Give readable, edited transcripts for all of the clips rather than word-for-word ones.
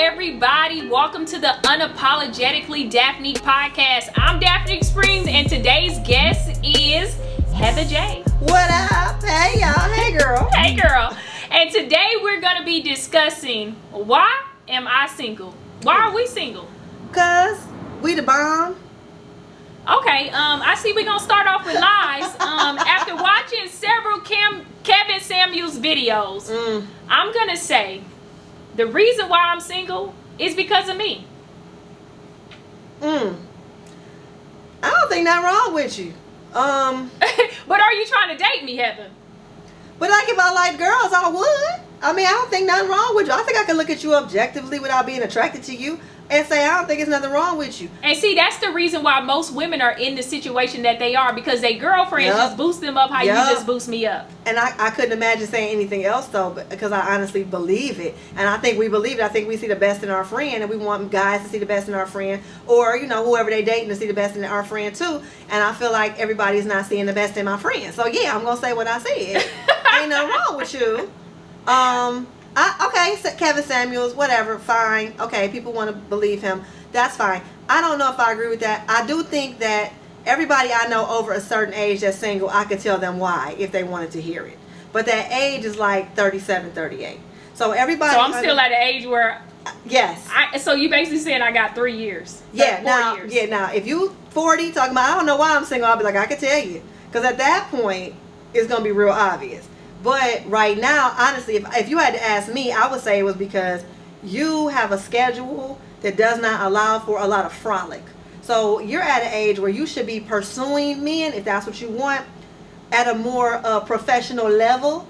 everybody. Welcome to the Unapologetically Daphnique podcast. I'm Daphnique Springs, and today's guest is Heather J. What up? Hey, y'all. Hey, girl. Hey, girl. And today we're going to be discussing, why am I single? Why are we single? Because we the bomb. Okay, I see we're going to start off with lies. After watching several Kevin Samuels videos, I'm going to say the reason why I'm single is because of me. I don't think nothing wrong with you. But are you trying to date me, Heather? But like if I like girls, I would. I mean, I don't think nothing wrong with you. I think I can look at you objectively without being attracted to you and say, I don't think there's nothing wrong with you. And see, that's the reason why most women are in the situation that they are, because their girlfriends just boost them up how you just boost me up. And I couldn't imagine saying anything else, though, because I honestly believe it. And I think we believe it. I think we see the best in our friend, and we want guys to see the best in our friend, or, you know, whoever they dating to see the best in our friend, too. And I feel like everybody's not seeing the best in my friend. So, yeah, I'm going to say what I said. Ain't nothing wrong with you. Okay, Kevin Samuels, whatever, fine. Okay, people want to believe him. That's fine. I don't know if I agree with that. I do think that everybody I know over a certain age that's single, I could tell them why if they wanted to hear it. But that age is like 37, 38. So everybody... So I'm still at an age where... Yes. So you basically saying I got 3 years. Yeah, 4 years. Yeah, now, if you 40 talking about, I don't know why I'm single, I'll be like, I can tell you. Because at that point, it's going to be real obvious. But right now, honestly, if you had to ask me, I would say it was because you have a schedule that does not allow for a lot of frolic. So you're at an age where you should be pursuing men, if that's what you want, at a more professional level.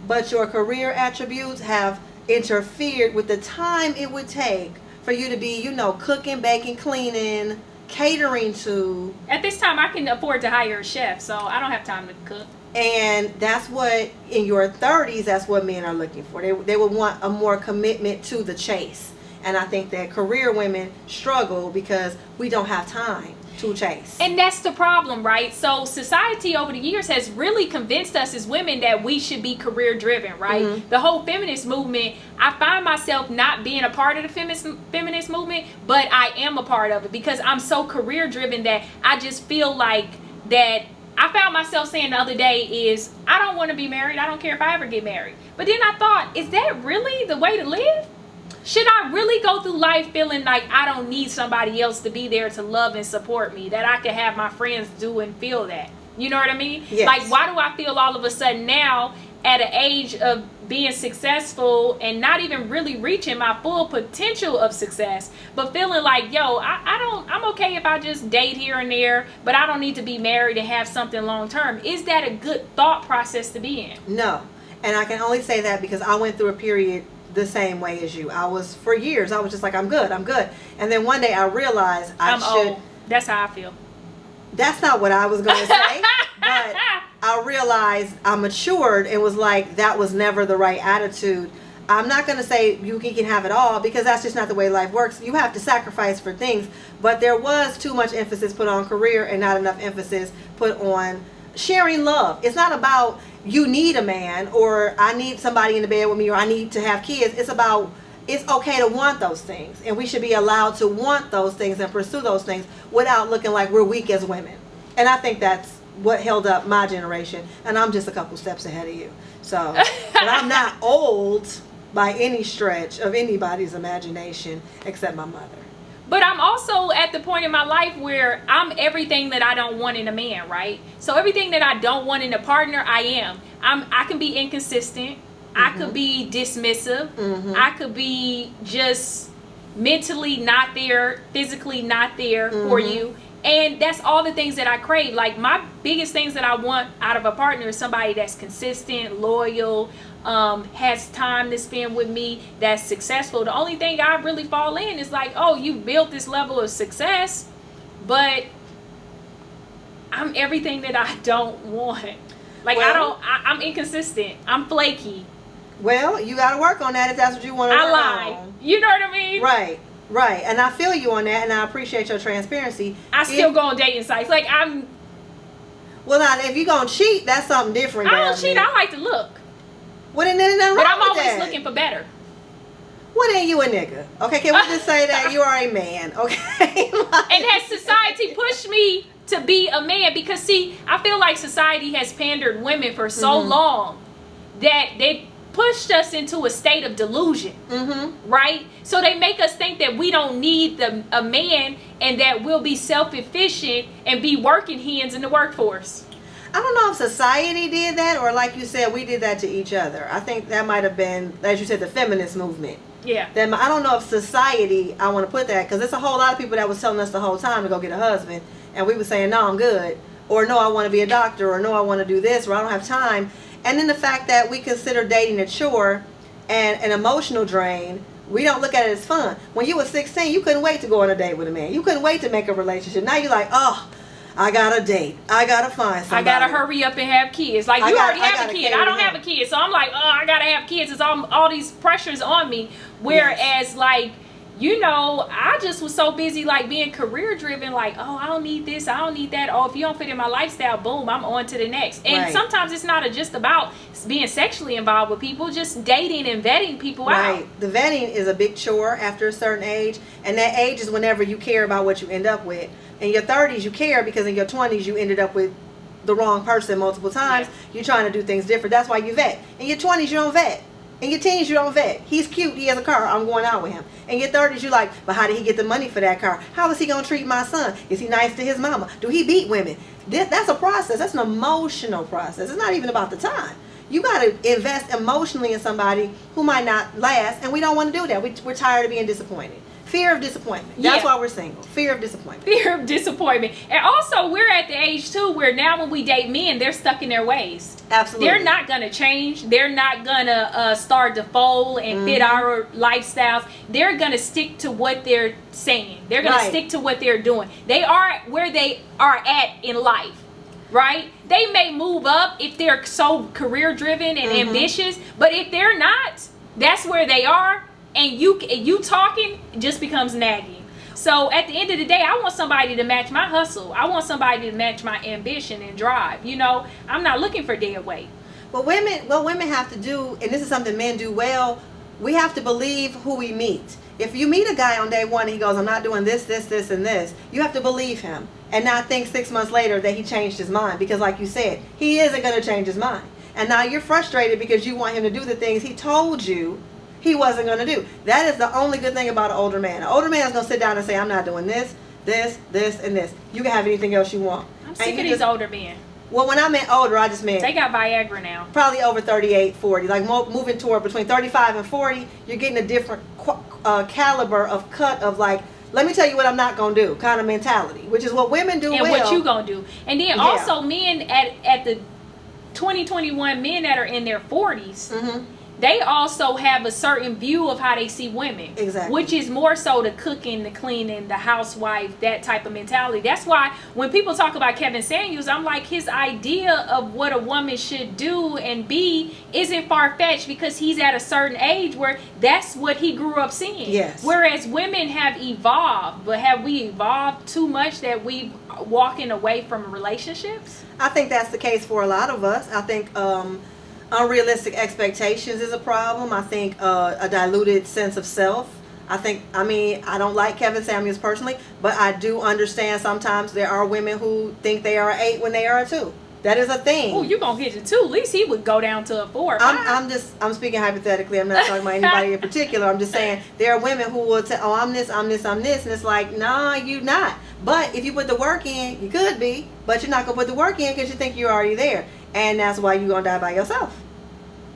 But your career attributes have interfered with the time it would take for you to be, you know, cooking, baking, cleaning, catering to. At this time, I can afford to hire a chef, so I don't have time to cook. And that's what, in your 30s, that's what men are looking for. They would want a more commitment to the chase. And I think that career women struggle because we don't have time to chase. And that's the problem, right? So society over the years has really convinced us as women that we should be career driven, right? Mm-hmm. The whole feminist movement, I find myself not being a part of the feminist movement, but I am a part of it because I'm so career driven that I just feel like that. I found myself saying the other day is, I don't want to be married. I don't care if I ever get married. But then I thought, is that really the way to live? Should I really go through life feeling like I don't need somebody else to be there to love and support me, that I can have my friends do and feel that? You know what I mean? Yes. Like, why do I feel all of a sudden now at an age of being successful and not even really reaching my full potential of success, but feeling like, yo, I'm okay if I just date here and there, but I don't need to be married and have something long term. Is that a good thought process to be in? No. And I can only say that because I went through a period the same way as you. For years, I was just like, I'm good. And then one day I realized I'm old. That's how I feel. That's not what I was going to say, but I realized I matured and was like, that was never the right attitude. I'm not going to say you can have it all because that's just not the way life works. You have to sacrifice for things, but there was too much emphasis put on career and not enough emphasis put on sharing love. It's not about you need a man or I need somebody in the bed with me or I need to have kids. It's about it's okay to want those things, and we should be allowed to want those things and pursue those things without looking like we're weak as women. And I think that's what held up my generation, and I'm just a couple steps ahead of you. So, but I'm not old by any stretch of anybody's imagination except my mother. But I'm also at the point in my life where I'm everything that I don't want in a man, right? So everything that I don't want in a partner, I am. I can be inconsistent. I could be dismissive. I could be just mentally not there, physically not there for you. And that's all the things that I crave. Like, my biggest things that I want out of a partner is somebody that's consistent, loyal, has time to spend with me, that's successful. The only thing I really fall in is like, oh, you built this level of success, but I'm everything that I don't want. Like, I'm inconsistent. I'm flaky. Well, you got to work on that if that's what you want to work lie. on. You know what I mean? Right. And I feel you on that, and I appreciate your transparency. I still go on dating sites. Like, Well, now, if you're going to cheat, that's something different. I don't cheat. I like to look. Well, then there's nothing wrong with that. But I'm always looking for better. What ain't you a nigga? Okay, can we just say that you are a man? Okay. Like, and has society pushed me to be a man? Because see, I feel like society has pandered women for so long that they pushed us into a state of delusion, right? So they make us think that we don't need a man and that we'll be self-efficient and be working hands in the workforce. I don't know if society did that or, like you said, we did that to each other. I think that might have been, as you said, the feminist movement. Yeah. Then I don't know if society, I want to put that, because there's a whole lot of people that was telling us the whole time to go get a husband, and we were saying, no, I'm good, or no, I want to be a doctor, or no, I want to do this, or I don't have time. And then the fact that we consider dating a chore and an emotional drain, we don't look at it as fun. When you were 16, you couldn't wait to go on a date with a man. You couldn't wait to make a relationship. Now you're like, oh, I got a date. I got to find somebody. I got to hurry up and have kids. Like, you already have a kid. I don't have a kid. So I'm like, oh, I got to have kids. It's all these pressures on me. Whereas, like, you know, I just was so busy, like, being career driven. Like, oh, I don't need this. I don't need that. Oh, if you don't fit in my lifestyle, boom, I'm on to the next. And sometimes it's not just about being sexually involved with people. Just dating and vetting people out. Right. The vetting is a big chore after a certain age. And that age is whenever you care about what you end up with. In your 30s, you care because in your 20s, you ended up with the wrong person multiple times. Yeah. You're trying to do things different. That's why you vet. In your 20s, you don't vet. In your teens, you don't vet. He's cute. He has a car. I'm going out with him. In your 30s, you're like, but how did he get the money for that car? How is he going to treat my son? Is he nice to his mama? Do he beat women? That's a process. That's an emotional process. It's not even about the time. You got to invest emotionally in somebody who might not last, and we don't want to do that. We're tired of being disappointed. Fear of disappointment. That's why we're single. Fear of disappointment. Fear of disappointment. And also, we're at the age, too, where now when we date men, they're stuck in their ways. Absolutely. They're not going to change. They're not going to start to fold and fit our lifestyles. They're going to stick to what they're saying. They're going to stick to what they're doing. They are where they are at in life. Right? They may move up if they're so career driven and ambitious. But if they're not, that's where they are. And you talking just becomes nagging. So at the end of the day, I want somebody to match my hustle. I want somebody to match my ambition and drive. You know, I'm not looking for dead weight. Well, women have to do, and this is something men do well, we have to believe who we meet. If you meet a guy on day one and he goes, I'm not doing this, this, this, and this, you have to believe him and not think 6 months later that he changed his mind. Because like you said, he isn't going to change his mind. And now you're frustrated because you want him to do the things he told you he wasn't going to do. That is the only good thing about an older man. An older man is going to sit down and say, I'm not doing this, this, this, and this. You can have anything else you want. I'm sick of these older men. Well, when I meant older, I just meant... They got Viagra now. Probably over 38, 40. Like moving toward between 35 and 40, you're getting a different caliber of cut of like, let me tell you what I'm not going to do kind of mentality, which is what women do and well. And what you going to do. And then also men at the 2021, men that are in their 40s, they also have a certain view of how they see women. Exactly. Which is more so the cooking, the cleaning, the housewife, that type of mentality. That's why when people talk about Kevin Samuels, I'm like, his idea of what a woman should do and be isn't far-fetched because he's at a certain age where that's what he grew up seeing. Yes. Whereas women have evolved, but have we evolved too much that we walking away from relationships? I think that's the case for a lot of us. I think unrealistic expectations is a problem. I think a diluted sense of self. I don't like Kevin Samuels personally, but I do understand sometimes there are women who think they are an 8 when they are a 2. That is a thing. Oh, you gonna hit a 2? At least he would go down to a 4 or 5. I'm speaking hypothetically. I'm not talking about anybody in particular. I'm just saying there are women who will say, oh, I'm this, and it's like, nah, you not. But if you put the work in, you could be, but you're not gonna put the work in because you think you're already there. And that's why you're going to die by yourself.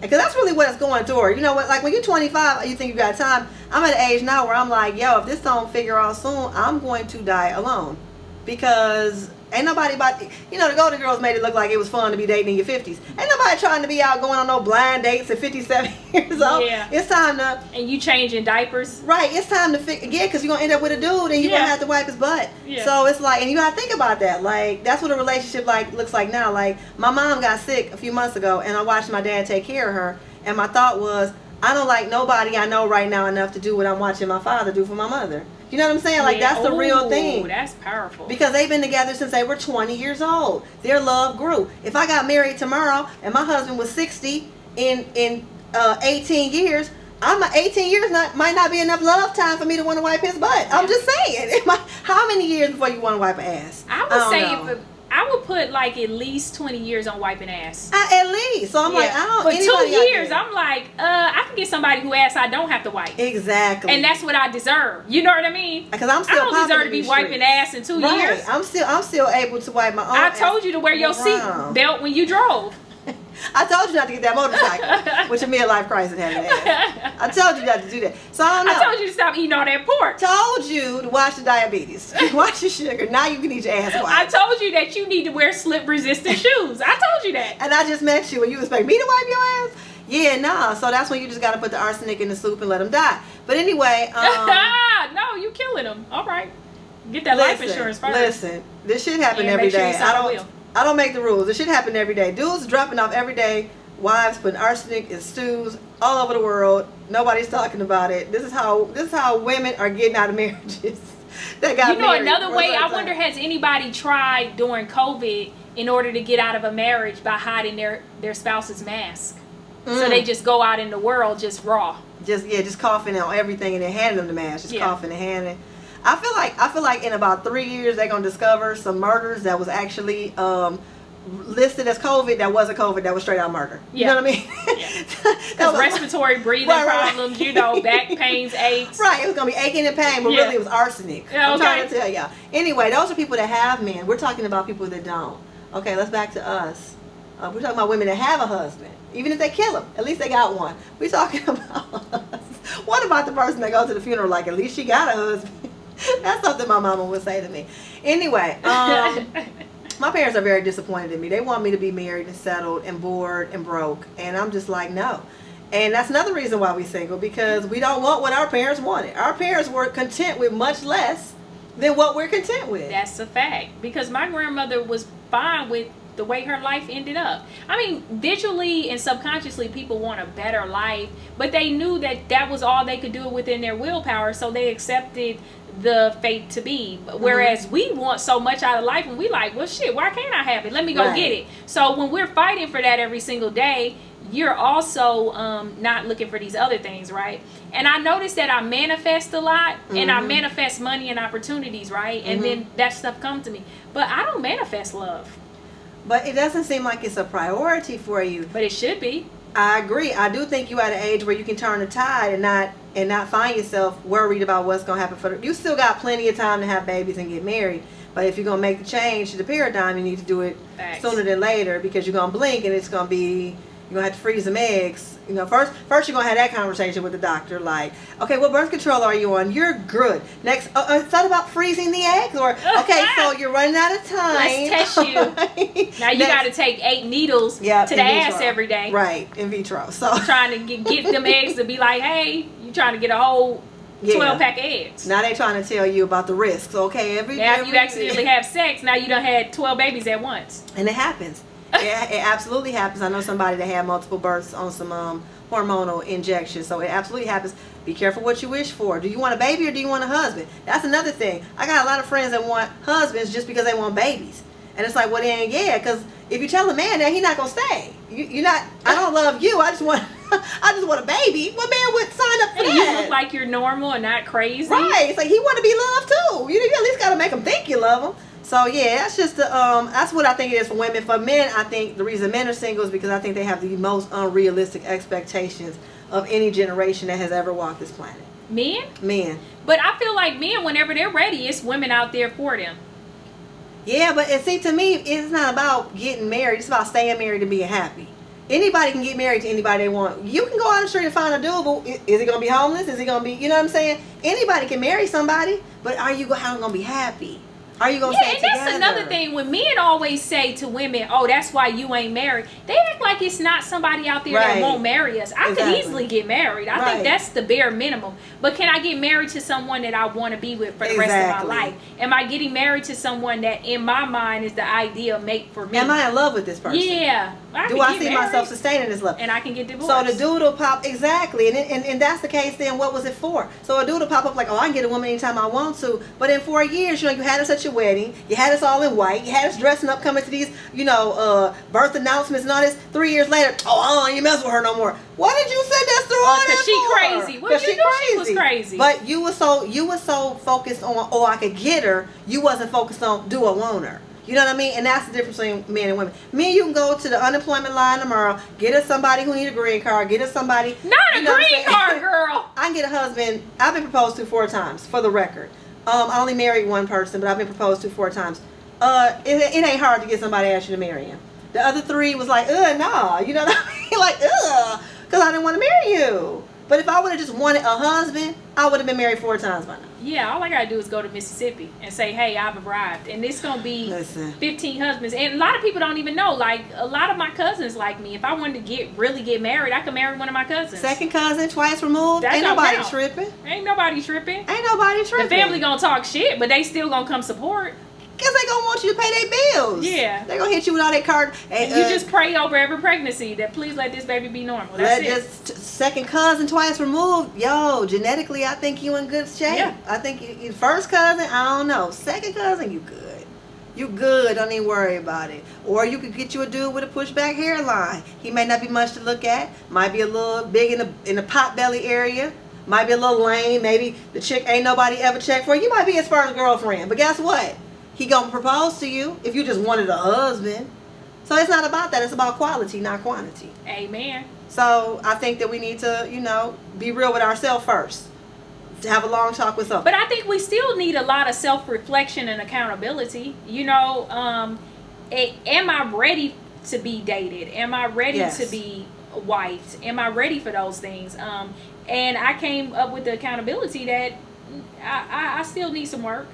Because that's really what it's going toward. You know what? Like when you're 25, you think you got time. I'm at an age now where I'm like, yo, if this don't figure out soon, I'm going to die alone. Because ain't nobody about to, the Golden Girls made it look like it was fun to be dating in your 50s. Ain't nobody trying to be out going on no blind dates at 57 years old. Yeah. It's time to... And you changing diapers. Right. It's time to figure... Yeah, because you're going to end up with a dude and you're going to have to wipe his butt. Yeah. So it's like... And you got to think about that. Like, that's what a relationship looks like now. Like, my mom got sick a few months ago and I watched my dad take care of her. And my thought was, I don't like nobody I know right now enough to do what I'm watching my father do for my mother. You know what I'm saying? Like, that's the real thing. That's powerful. Because they've been together since they were 20 years old. Their love grew. If I got married tomorrow and my husband was 60 in 18 years, I'm 18 years might not be enough love time for me to want to wipe his butt. I'm just saying. How many years before you want to wipe an ass? I would say I would put like at least 20 years on wiping ass. At least. So I'm like, I don't. But 2 years, I'm like, I can get somebody who ass I don't have to wipe. Exactly. And that's what I deserve. You know what I mean? Because I'm still. I don't deserve to be wiping ass in 2 years. I'm still able to wipe my own. I told you to wear your seat belt when you drove. I told you not to get that motorcycle with your midlife crisis having ass. I told you not to do that. So I don't know. I told you to stop eating all that pork. Told you to watch the diabetes. Watch your sugar. Now you can eat your ass wiped. I told you that you need to wear slip resistant shoes. I told you that. And I just met you and you expect me to wipe your ass? Yeah, nah. So that's when you just got to put the arsenic in the soup and let them die. But anyway. No, you killing them. All right. Get that life insurance first. Listen, this shit happen every day. I don't make the rules. This shit happen every day. Dudes dropping off every day. Wives putting arsenic in stews all over the world. Nobody's talking about it. This is how women are getting out of marriages. They got married. Another way. I wonder, has anybody tried during COVID in order to get out of a marriage by hiding their spouse's mask? So they just go out in the world just raw. Just coughing on everything and then handing them the mask. Just coughing and handing. I feel like in about 3 years they're gonna discover some murders that was actually listed as COVID that wasn't COVID, that was straight out murder. You know what I mean? Because respiratory breathing problems, back pains, aches. Right, it was gonna be aching and pain, but really it was arsenic. Yeah, I'm trying to tell y'all. Anyway, those are people that have men. We're talking about people that don't. Okay, let's back to us. We're talking about women that have a husband. Even if they kill him, at least they got one. We're talking about us. What about the person that goes to the funeral like, at least she got a husband? That's something my mama would say to me. Anyway, my parents are very disappointed in me. They want me to be married and settled and bored and broke. And I'm just like, no. And that's another reason why we're single, because we don't want what our parents wanted. Our parents were content with much less than what we're content with. That's a fact. Because my grandmother was fine with the way her life ended up. I mean, visually and subconsciously, people want a better life, but they knew that was all they could do within their willpower, so they accepted the fate to be. Whereas we want so much out of life and we like, well shit, why can't I have it? Let me go get it. So when we're fighting for that every single day, you're also not looking for these other things, right? And I noticed that I manifest a lot, and I manifest money and opportunities, right? And then that stuff comes to me. But I don't manifest love. But it doesn't seem like it's a priority for you. But it should be. I agree. I do think you're at an age where you can turn the tide and not find yourself worried about what's going to happen. You still got plenty of time to have babies and get married. But if you're going to make the change to the paradigm, you need to do it sooner than later, because you're going to blink and it's going to be, you're going to have to freeze some eggs. First you're going to have that conversation with the doctor, like, okay, what birth control are you on? You're good. Next, it's not about freezing the eggs, or, okay, so you're running out of time. Let's test you. Now you got to take 8 needles to the ass every day. Right, in vitro. So trying to get them eggs to be like, hey, you trying to get a whole 12-pack of eggs. Now they trying to tell you about the risks. Okay, if you accidentally have sex, now you done had 12 babies at once. And it happens. It absolutely happens. I know somebody that had multiple births on some hormonal injections. So it absolutely happens. Be careful what you wish for. Do you want a baby or do you want a husband? That's another thing. I got a lot of friends that want husbands just because they want babies. And it's like, well then, because if you tell a man that, he's not going to stay. You're not, I don't love you. I just want a baby. What man would sign up for that? You look like you're normal and not crazy. Right. It's like, he want to be loved too. You at least got to make him think you love him. So yeah, that's just that's what I think it is for women. For men, I think the reason men are single is because I think they have the most unrealistic expectations of any generation that has ever walked this planet. Men. But I feel like men, whenever they're ready, it's women out there for them. Yeah, but see, to me, it's not about getting married. It's about staying married and being happy. Anybody can get married to anybody they want. You can go out on the street and find a dude, but is he going to be homeless? Is he going to be, you know what I'm saying? Anybody can marry somebody, but are you going to be happy? Are you gonna stay together? And that's another thing. When men always say to women, "Oh, that's why you ain't married," they act like it's not somebody out there that won't marry us. I could easily get married. I think that's the bare minimum. But can I get married to someone that I want to be with for the rest of my life? Am I getting married to someone that, in my mind, is the ideal mate for me? Am I in love with this person? Yeah. Do I see myself sustaining this love? And I can get divorced. So the dude will pop, and that's the case. Then what was it for? So a dude will pop up like, "Oh, I can get a woman anytime I want to," but in 4 years, you had us at your wedding. You had us all in white. You had us dressing up, coming to these, birth announcements and all this. 3 years later, I don't even mess with her no more. Why did you say that's through all that Because she for? crazy. Well, you knew she was crazy. But you were so focused on, I could get her. You wasn't focused on, do I want her? You know what I mean? And that's the difference between men and women. Me and you can go to the unemployment line tomorrow, get us somebody who need a green card, get us somebody. Not a green card, girl. I can get a husband. I've been proposed to 4 times, for the record. I only married one person, but I've been proposed to 4 times. It ain't hard to get somebody to ask you to marry him. The other 3 was like, nah. You know what I mean? Like, because I didn't want to marry you. But if I would have just wanted a husband, I would have been married 4 times by now. Yeah, all I gotta do is go to Mississippi and say, hey, I've arrived. And it's gonna be 15 husbands. And a lot of people don't even know. Like, a lot of my cousins like me. If I wanted to really get married, I could marry one of my cousins. Second cousin, twice removed. That Ain't don't nobody count. tripping. Ain't nobody tripping. Ain't nobody tripping. The family gonna talk shit, but they still gonna come support. Because they gonna want you to pay their bills. Yeah. They gonna hit you with all their card. And you just pray over every pregnancy that please let this baby be normal. That's it. Just second cousin, twice removed. Yo, genetically, I think you in good shape. Yeah. I think you first cousin, I don't know. Second cousin, you good. You good. Don't even worry about it. Or you could get you a dude with a pushback hairline. He may not be much to look at. Might be a little big in the pot belly area. Might be a little lame. Maybe the chick ain't nobody ever checked for. You might be his first girlfriend. But guess what? He gonna propose to you if you just wanted a husband. So it's not about that. It's about quality, not quantity. Amen. So I think that we need to, be real with ourselves first. To have a long talk with someone. But I think we still need a lot of self-reflection and accountability. Am I ready to be dated? Am I ready to be wifed? Am I ready for those things? And I came up with the accountability that I still need some work.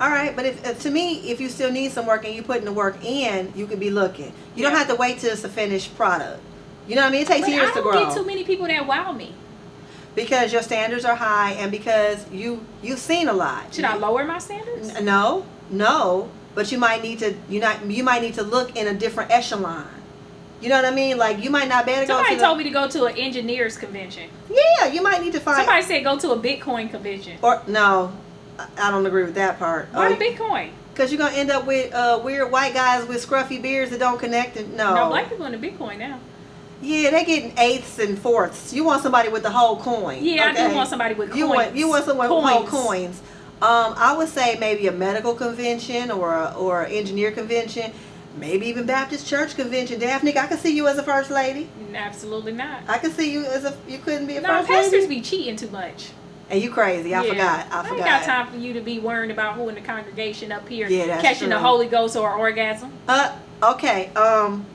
All right, but to me, if you still need some work and you putting the work in, you could be looking. You don't have to wait till it's a finished product. You know what I mean? It takes years to grow. I don't get too many people that wow me. Because your standards are high and because you've seen a lot. Should I lower my standards? No. But you might need to look in a different echelon. You know what I mean? Like you might not be able to go to Somebody told me to go to an engineers convention. Yeah, you might need to find. Somebody said go to a Bitcoin convention. Or no. I don't agree with that part. Why Bitcoin? Because you're going to end up with weird white guys with scruffy beards that don't connect. No, black people into Bitcoin now. Yeah, they're getting 8ths and 4ths. You want somebody with the whole coin. Yeah, okay? I do want somebody with coins. You want someone with whole coins. I would say maybe a medical convention or an engineer convention. Maybe even Baptist church convention. Daphnique, I can see you as a first lady. Absolutely not. I can see you you couldn't be a first lady. No, pastors be cheating too much. And you crazy. I forgot. I ain't got time for you to be worrying about who in the congregation up here catching true. the Holy Ghost or orgasm. Okay.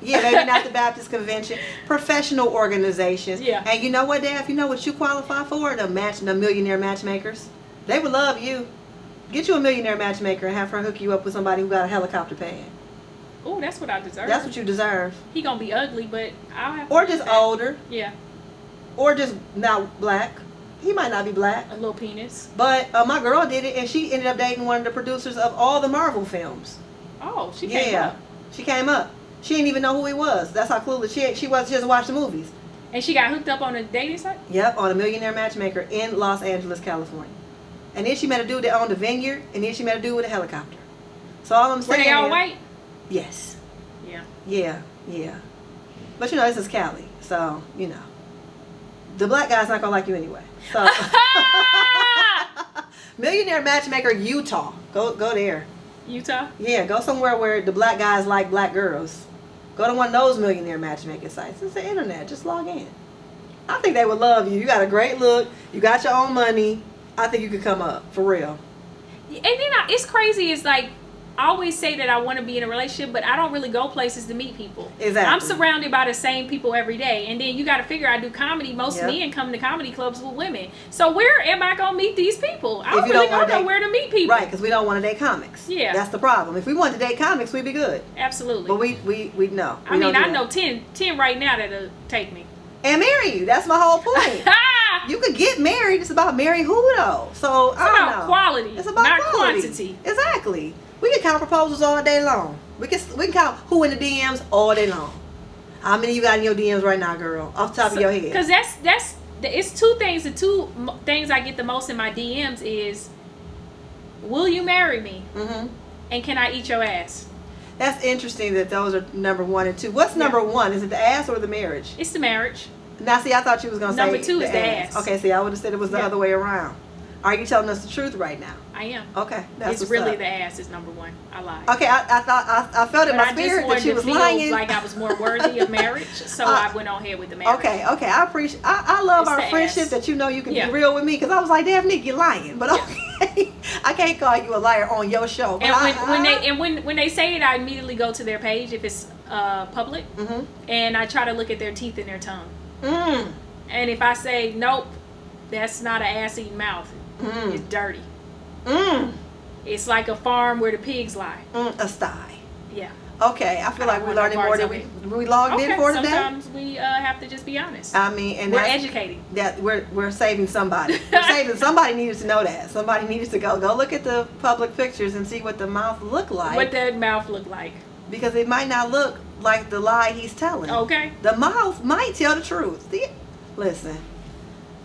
Maybe not the Baptist convention. Professional organizations. Yeah. And you know what, Daph? You know what you qualify for? The millionaire matchmakers. They would love you. Get you a millionaire matchmaker and have her hook you up with somebody who got a helicopter pad. Oh, that's what I deserve. That's what you deserve. He gonna be ugly, but I'll have to. Or just older. Yeah. Or just not black. He might not be black. A little penis. But my girl did it, and she ended up dating one of the producers of all the Marvel films. Oh, she came up. She came up. She didn't even know who he was. That's how clueless she was. She just watched the movies. And she got hooked up on a dating site? Yep, on a millionaire matchmaker in Los Angeles, California. And then she met a dude that owned a vineyard, and then she met a dude with a helicopter. So all I'm saying Were they all white? Yes. Yeah. Yeah. But this is Cali, so the black guy's not gonna like you anyway. So millionaire matchmaker, Utah. Go there. Utah? Yeah, go somewhere where the black guys like black girls. Go to one of those millionaire matchmaking sites. It's the internet. Just log in. I think they would love you. You got a great look. You got your own money. I think you could come up for real. And then it's crazy. It's like I always say that I want to be in a relationship, but I don't really go places to meet people. Exactly. I'm surrounded by the same people every day. And then you got to figure I do comedy. Most men come to comedy clubs with women. So where am I going to meet these people? I don't really know where to meet people. Right, because we don't want to date comics. Yeah. That's the problem. If we wanted to date comics, we'd be good. Absolutely. But we know. I know 10 right now that'll take me. And marry you. That's my whole point. You could get married. It's about marry who though. So it's about quality. It's about not quantity. Exactly. We can count proposals all day long. We can count who in the DMs all day long. How many you got in your DMs right now, girl? Off the top of your head. Because it's two things. The two things I get the most in my DMs is will you marry me? Mm-hmm. And can I eat your ass? That's interesting that those are number 1 and 2. What's number 1? Is it the ass or the marriage? It's the marriage. Now, see, I thought you was going to say number 2 is the ass. Okay, see, I would have said it was the other way around. Are you telling us the truth right now? I am. Okay, that's it's really the ass is number 1. I lied. Okay, I thought I felt in my spirit that she was lying. Like I was more worthy of marriage, so I went on ahead with the marriage. Okay, I appreciate. I love our friendship that you know you can be real with me, because I was like, Daphnique, you're lying, but okay, I can't call you a liar on your show. And when they say it, I immediately go to their page if it's public, and I try to look at their teeth and their tongue. And if I say nope, that's not an ass-eating mouth. It's dirty. It's like a farm where the pigs lie. A sty. Yeah. Okay, I feel like we're learning more than we logged in for today. Sometimes we have to just be honest. I mean, and we're educating. That we're saving somebody. Somebody needed to know that. Somebody needed to go look at the public pictures and see what the mouth looked like. What that mouth looked like. Because it might not look like the lie he's telling. Okay. The mouth might tell the truth. Listen.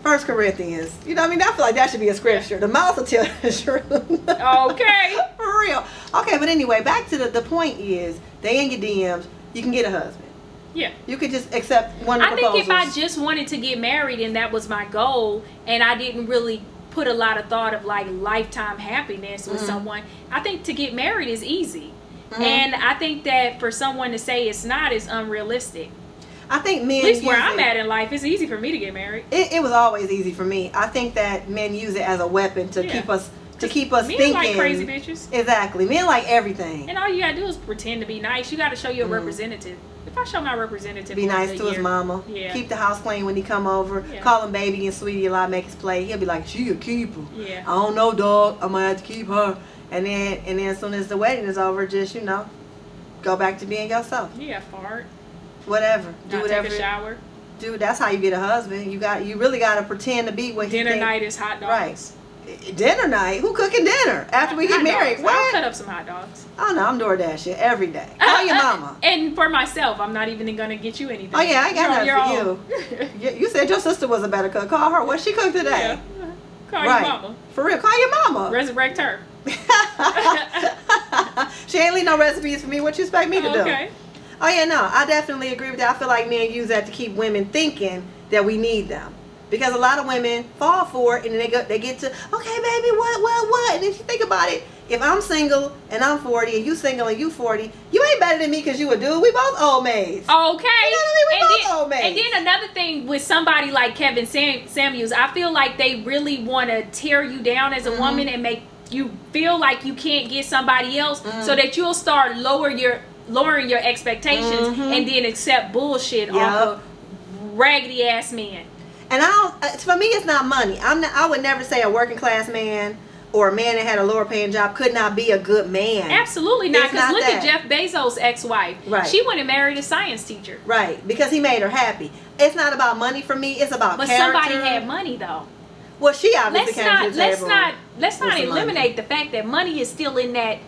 1 Corinthians. You know what I mean? I feel like that should be a scripture. The mouth will tell the truth. Okay. For real. Okay, but anyway, back to the point is, they in your DMs, you can get a husband. Yeah. You could just accept one of the proposals. I think if I just wanted to get married and that was my goal, and I didn't really put a lot of thought of like lifetime happiness with someone, I think to get married is easy. And I think that for someone to say it's not is unrealistic. I think men, at least where I'm at in life, it's easy for me to get married. It was always easy for me. I think that men use it as a weapon to keep us men thinking. Men like crazy bitches. Exactly. Men like everything. And all you gotta do is pretend to be nice. You gotta show your representative. If I show my representative, be nice to his mama. Yeah. Keep the house clean when he come over. Yeah. Call him baby and sweetie a lot. Make his play. He'll be like, she a keeper. Yeah. I don't know, dog. I'm gonna have to keep her. And then as soon as the wedding is over, just go back to being yourself. Yeah, fart. Whatever. Do whatever. Take a shower. Dude, that's how you get a husband. You really gotta pretend to be what he Dinner night is hot dogs. Right. Dinner night? Who cooking dinner after we get married? What? I'll cut up some hot dogs. Oh no, I'm DoorDashing every day. Call your mama. And for myself, I'm not even gonna get you anything. Oh yeah, I got nothing for you. You said your sister was a better cook. Call her. What she cooked today? Yeah. Call your mama. For real, call your mama. Resurrect her. She ain't leave no recipes for me. What you expect me to do? Okay. Oh yeah, no, I definitely agree with that. I feel like men use that to keep women thinking that we need them, because a lot of women fall for it, and then they get to, okay, baby, what? And if you think about it, if I'm single and I'm 40 and you single and you 40, you ain't better than me because you a dude. We both old maids. Okay. You know what I mean? We both old maids. And then another thing with somebody like Kevin Samuels, I feel like they really want to tear you down as a woman and make you feel like you can't get somebody else, so that you'll start lowering your expectations and then accept bullshit off of raggedy ass men. And for me, it's not money. I would never say a working class man or a man that had a lower paying job could not be a good man. Absolutely not. Because look at Jeff Bezos' ex-wife. Right. She went and married a science teacher. Right. Because he made her happy. It's not about money for me. It's about character. But somebody had money though. Well, she obviously came to the table. Let's not eliminate the fact that money is still in that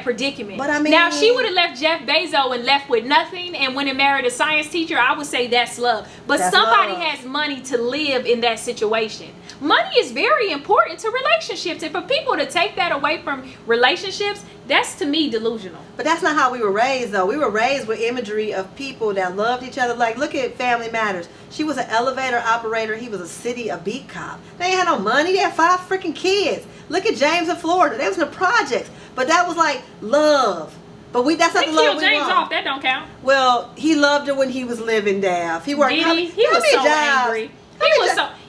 predicament. But I mean, now if she would have left Jeff Bezos and left with nothing and went and married a science teacher, I would say that's love. But somebody has money to live in that situation. Money is very important to relationships, and for people to take that away from relationships, that's to me delusional. But that's not how we were raised, though. We were raised with imagery of people that loved each other. Like, look at Family Matters. She was an elevator operator. He was a beat cop. They ain't had no money. They had 5 freaking kids. Look at James in Florida. They was in the projects. But that was like love. But that's not the love we James want. off. That don't count. Well, he loved her when he was living Dav. He worked. He was so angry.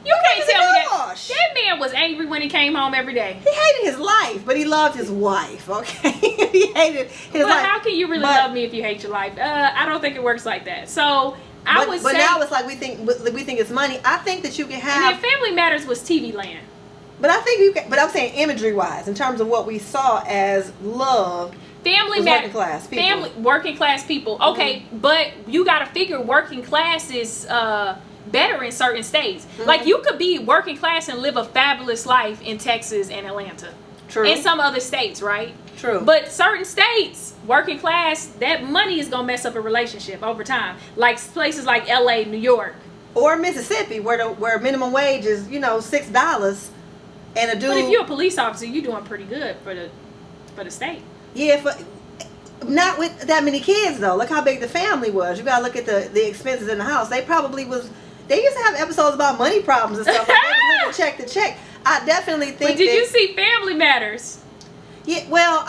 You can't tell me that. That man was angry when he came home every day. He hated his life, but he loved his wife. Okay, he hated his life. But how can you really love me if you hate your life? I don't think it works like that. So I would say. But now it's like we think it's money. I think that you can have. And then Family Matters was TV land. But I think you can. But I'm saying imagery wise, in terms of what we saw as love. Family working class people. Working class people. Okay, but you got to figure working class is better in certain states. Like you could be working class and live a fabulous life in Texas and Atlanta. True. In some other states, right? True. But certain states, working class, that money is gonna mess up a relationship over time. Like places like LA, New York, or Mississippi, where minimum wage is $6. And a dude. But if you're a police officer, you're doing pretty good for the state. Yeah, not with that many kids though. Look how big the family was. You gotta look at the expenses in the house. They probably was. They used to have episodes about money problems and stuff. Like they was living check to check. I definitely think. But did you see Family Matters? Yeah. Well,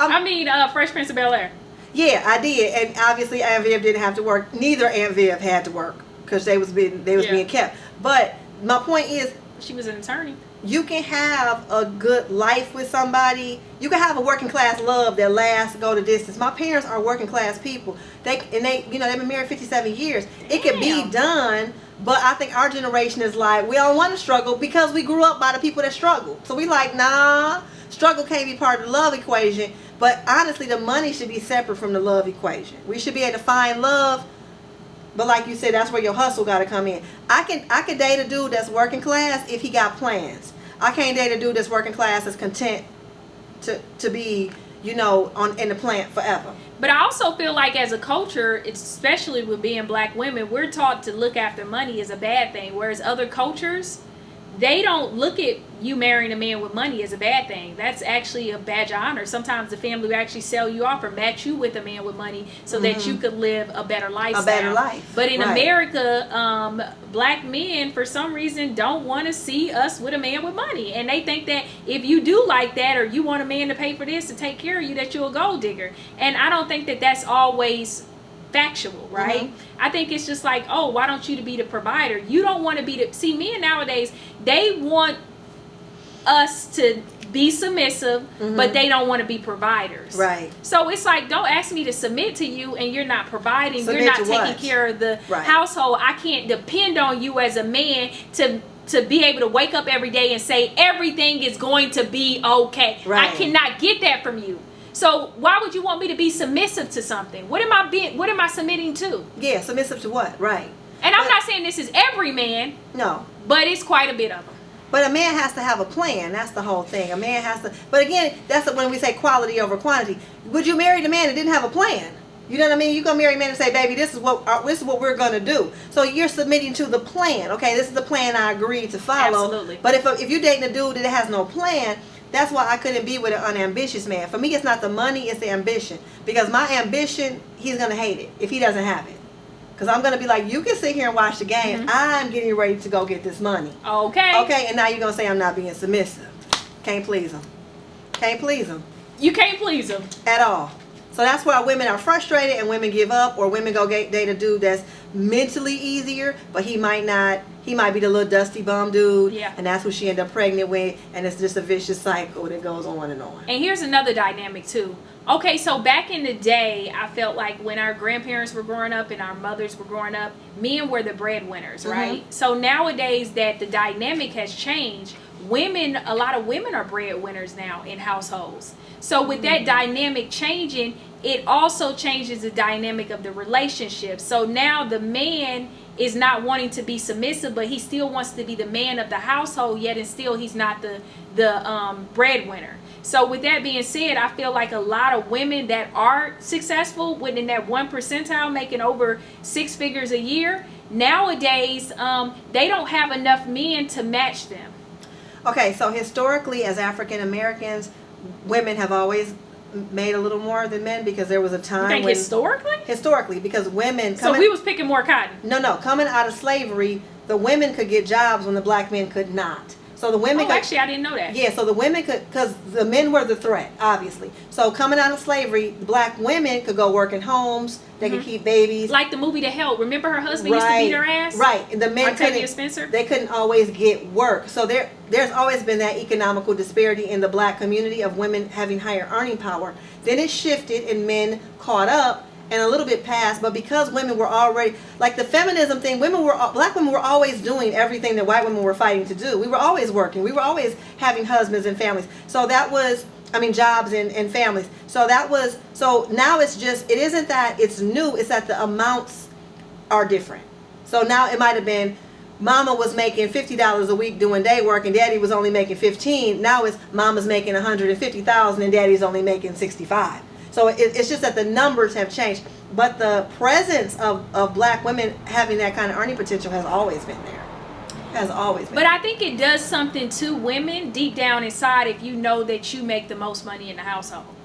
Fresh Prince of Bel-Air. Yeah, I did, and obviously Aunt Viv didn't have to work. Neither Aunt Viv had to work because they was being kept. But my point is, she was an attorney. You can have a good life with somebody. You can have a working class love that lasts, go the distance. My parents are working class people. They've been married 57 years. It could be done, but I think our generation is like, we don't want to struggle because we grew up by the people that struggle. So we like, nah, struggle can't be part of the love equation. But honestly, the money should be separate from the love equation. We should be able to find love. But like you said, that's where your hustle got to come in. I could date a dude that's working class if he got plans. I can't date a dude that's working class that's content to be, in the plant forever. But I also feel like as a culture, especially with being black women, we're taught to look after money as a bad thing. Whereas other cultures, they don't look at you marrying a man with money as a bad thing. That's actually a badge of honor. Sometimes the family will actually sell you off or match you with a man with money so that you could live a better lifestyle. A better life. But in America, black men, for some reason, don't want to see us with a man with money. And they think that if you do like that or you want a man to pay for this to take care of you, that you're a gold digger. And I don't think that that's always factual, right? I think it's just like, oh, why don't you to be the provider? You don't want to be the... See, men nowadays, they want us to be submissive, but they don't want to be providers. Right. So it's like, don't ask me to submit to you and you're not providing. Submit you're not to taking what? care of the household. I can't depend on you as a man to be able to wake up every day and say everything is going to be okay. Right. I cannot get that from you. So why would you want me to be submissive to something? What am I submitting to? Yeah, submissive to what? Right. And I'm not saying this is every man. No. But it's quite a bit of them. But a man has to have a plan. That's the whole thing. A man has to. But again, that's when we say quality over quantity. Would you marry the man that didn't have a plan? You know what I mean? You gonna marry a man and say, "Baby, this is what we're gonna do." So you're submitting to the plan. Okay, this is the plan I agreed to follow. Absolutely. But if you're dating a dude that has no plan, that's why I couldn't be with an unambitious man. For me, it's not the money; it's the ambition. Because my ambition, he's gonna hate it if he doesn't have it. Because I'm going to be like, you can sit here and watch the game. I'm getting ready to go get this money. Okay. Okay, and now you're going to say I'm not being submissive. Can't please him. Can't please him. You can't please him. At all. So that's why women are frustrated and women give up, or women go date a dude that's mentally easier, but he might be the little dusty bum dude. Yeah. And that's who she ended up pregnant with, and it's just a vicious cycle that goes on and on. And here's another dynamic too. Okay, so back in the day, I felt like when our grandparents were growing up and our mothers were growing up, men were the breadwinners, right? So nowadays that the dynamic has changed, a lot of women are breadwinners now in households. So with that dynamic changing, it also changes the dynamic of the relationship. So now the man is not wanting to be submissive, but he still wants to be the man of the household, yet and still he's not the breadwinner. So with that being said, I feel like a lot of women that are successful within that 1 percentile, making over 6 figures a year, nowadays they don't have enough men to match them. Okay, so historically as African Americans, women have always made a little more than men because there was a time when historically because women so we was picking more cotton. No, coming out of slavery, the women could get jobs when the black men could not. So the women actually I didn't know that. Yeah, so the women could, because the men were the threat, obviously. So coming out of slavery, the black women could go work in homes, they could keep babies. Like the movie The Help. Remember her husband used to beat her ass? Right. And the men Spencer? They couldn't always get work. So there's always been that economical disparity in the black community of women having higher earning power. Then it shifted and men caught up and a little bit past, but because women were already, like the feminism thing, black women were always doing everything that white women were fighting to do. We were always working. We were always having husbands and families. So that was, jobs and families. So now it isn't that it's new, it's that the amounts are different. So now it might have been, mama was making $50 a week doing day work and daddy was only making $15. Now it's mama's making $150,000 and daddy's only making $65. So it's just that the numbers have changed. But the presence of black women having that kind of earning potential has always been there. Has always been. But I think it does something to women deep down inside if you know that you make the most money in the household.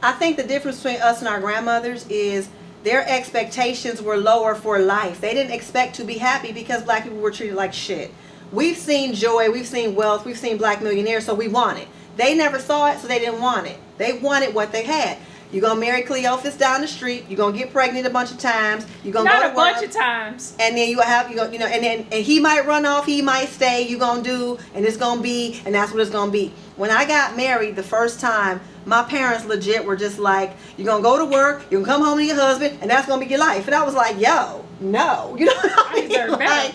I think the difference between us and our grandmothers is their expectations were lower for life. They didn't expect to be happy because black people were treated like shit. We've seen joy, we've seen wealth, we've seen black millionaires, so we want it. They never saw it, so they didn't want it. They wanted what they had. You're going to marry Cleophas down the street. You're going to get pregnant a bunch of times. You're going to go to work. Not a bunch of times. And then and he might run off. He might stay. You're going to do, and it's going to be, and that's what it's going to be. When I got married the first time, my parents legit were just like, you're going to go to work. You're going to come home to your husband, and that's going to be your life. And I was like, yo, no. You know what I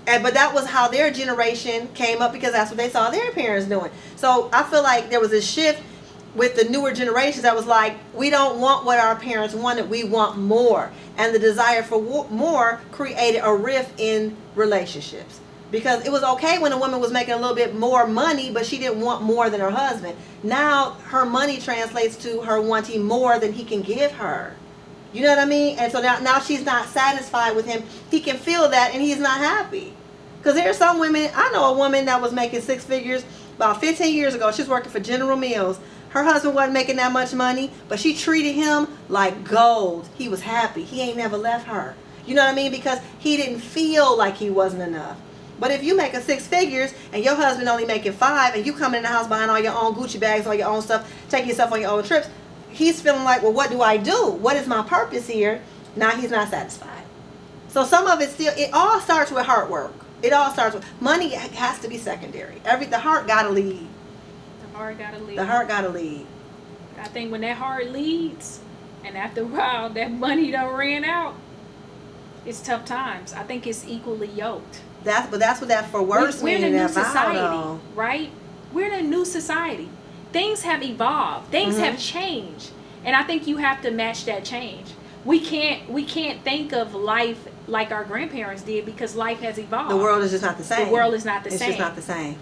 mean? But that was how their generation came up because that's what they saw their parents doing. So I feel like there was a shift with the newer generations that was like, we don't want what our parents wanted, we want more. And the desire for more created a rift in relationships. Because it was okay when a woman was making a little bit more money, but she didn't want more than her husband. Now her money translates to her wanting more than he can give her. You know what I mean? And so now she's not satisfied with him. He can feel that and he's not happy. Because there are some women, I know a woman that was making 6 figures about 15 years ago. She was working for General Mills. Her husband wasn't making that much money, but she treated him like gold. He was happy. He ain't never left her. You know what I mean? Because he didn't feel like he wasn't enough. But if you make a 6 figures and your husband only making 5 and you come in the house buying all your own Gucci bags, all your own stuff, taking yourself on your own trips, he's feeling like, well, what do I do? What is my purpose here? Now he's not satisfied. So some of it all starts with hard work. It all starts with money. Has to be secondary. The heart got to lead. The heart gotta lead. I think when that heart leads, and after a while that money done ran out, it's tough times. I think it's equally yoked. That's what that for worse we're in a meaning new that society, right? We're in a new society. Things have evolved. Things have changed, and I think you have to match that change. We can't think of life like our grandparents did because life has evolved. The world is just not the same. The world is not the same. It's just not the same.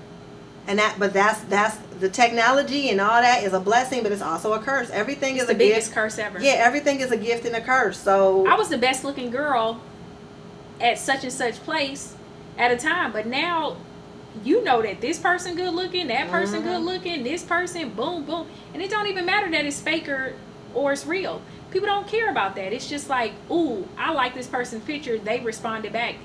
And that's the technology and all that is a blessing, but it's also a curse. Everything is a gift. The biggest curse ever. Yeah, everything is a gift and a curse. So I was the best looking girl at such and such place at a time, but now you know that this person good looking, that person good looking, this person boom boom, and it don't even matter that it's fake or it's real. People don't care about that. It's just like, ooh, I like this person's picture. They responded back.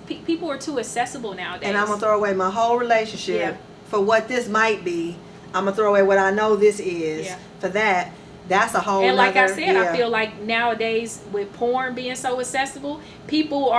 People are too accessible nowadays. And I'm gonna throw away my whole relationship for what this might be. I'm gonna throw away what I know this is for that. That's a whole. And like I said, I feel like nowadays with porn being so accessible, people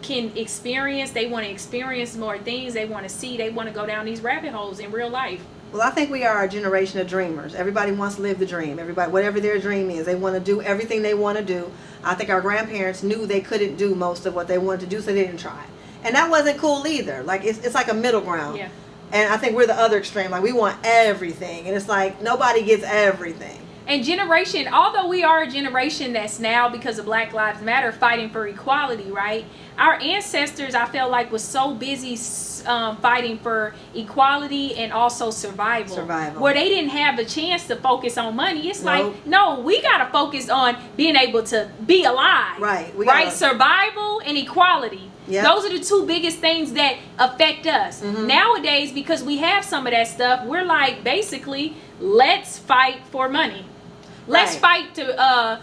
can experience. They want to experience more things. They want to see. They want to go down these rabbit holes in real life. Well, I think we are a generation of dreamers. Everybody wants to live the dream. Everybody, whatever their dream is, they want to do everything they want to do. I think our grandparents knew they couldn't do most of what they wanted to do, so they didn't try. And that wasn't cool either. Like it's like a middle ground. Yeah. And I think we're the other extreme. Like we want everything, and it's like nobody gets everything. And although we are a generation that's now, because of Black Lives Matter, fighting for equality, right? Our ancestors, I felt like, was so busy fighting for equality and also survival. Where they didn't have a chance to focus on money. It's like, no, we got to focus on being able to be alive. Right. Survival and equality. Yep. Those are the two biggest things that affect us. Nowadays, because we have some of that stuff, we're like, basically, let's fight for money. Let's fight to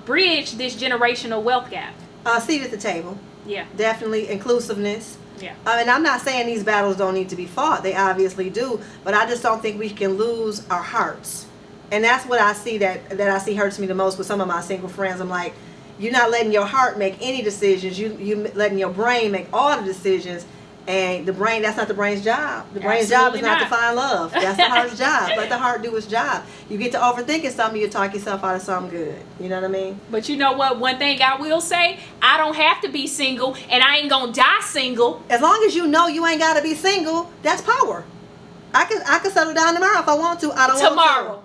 bridge this generational wealth gap. Seat at the table. Yeah. Definitely inclusiveness. Yeah. And I'm not saying these battles don't need to be fought. They obviously do. But I just don't think we can lose our hearts. And that's what I see that I see hurts me the most with some of my single friends. I'm like, you're not letting your heart make any decisions. You letting your brain make all the decisions. And the brain, that's not the brain's job. The brain's job is not to find love. That's the heart's job. Let the heart do its job. You get to overthinking something, you talk yourself out of something good. You know what I mean? But you know what? One thing I will say, I don't have to be single, and I ain't gonna die single. As long as you know you ain't gotta be single, that's power. I can settle down tomorrow if I want to. I don't want to. Tomorrow.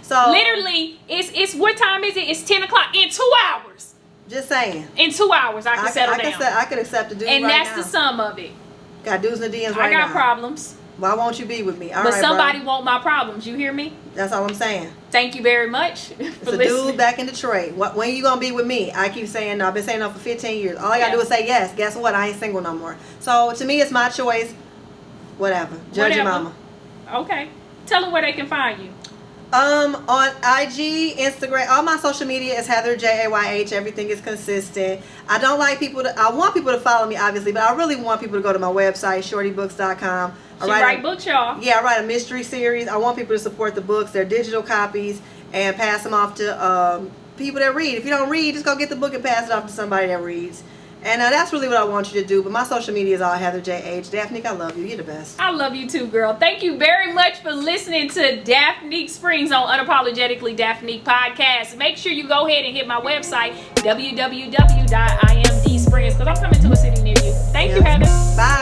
So literally, it's what time is it? It's 10 o'clock. In 2 hours. Just saying. In 2 hours, I can settle down. I could accept the dude and right that's now. the sum of it. Got do's and D's right now. I got problems. Why won't you be with me? All but right, somebody bro. want my problems. You hear me? That's all I'm saying. Thank you very much for It's a listening. dude back in Detroit. When you gonna be with me? I keep saying no. I've been saying no for 15 years. All I gotta do is say yes. Guess what? I ain't single no more. So to me, it's my choice. Whatever. Judge your mama. Okay. Tell them where they can find you. On IG, Instagram, all my social media is Heather JAYH. Everything is consistent. I don't like people to. I want people to follow me, obviously, but I really want people to go to my website, shortybooks.com. She write books, y'all. Yeah, I write a mystery series. I want people to support the books. They're digital copies and pass them off to people that read. If you don't read, just go get the book and pass it off to somebody that reads. And that's really what I want you to do. But my social media is all Heather JH. Daphnique, I love you. You're the best. I love you too, girl. Thank you very much for listening to Daphnique Springs on Unapologetically Daphnique Podcast. Make sure you go ahead and hit my website, www.imdsprings, because I'm coming to a city near you. Thank you, Heather. Bye.